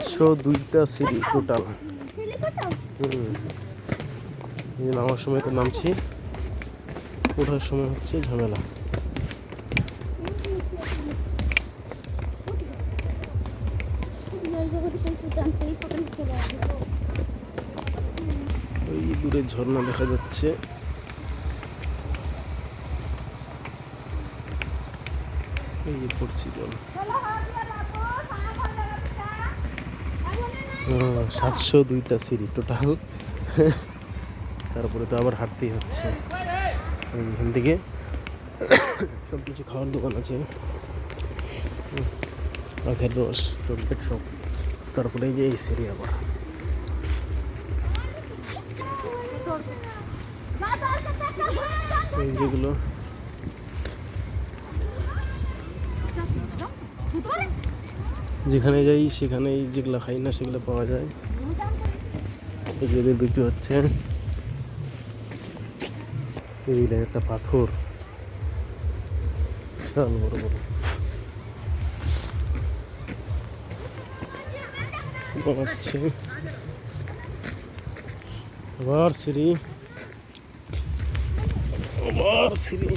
702টা সিঁড়ি টোটাল। নামার সময় তো নামছি, ওঠার সময় হচ্ছে ঝামেলা। ওই দূরে ঝর্ণা দেখা যাচ্ছে। এই যে পড়ছি জল। 702টা সিঁড়ি টোটাল। তারপরে তো আবার হাঁটতেই হচ্ছে। এখান থেকে সব কিছু খাওয়ার দোকান আছে, আখের রস, চকলেট সব। তারপরে এই যে এই সিঁড়ি আবার। এই যেগুলো যেখানে যাই সেখানেই যেগুলো খাই না সেগুলো পাওয়া যায়। এই যে বিক্রি হচ্ছে। এইটা একটা পাথর, বিশাল বড় বড়। বানাচ্ছে আবার সিঁড়ি, আবার সিঁড়ি।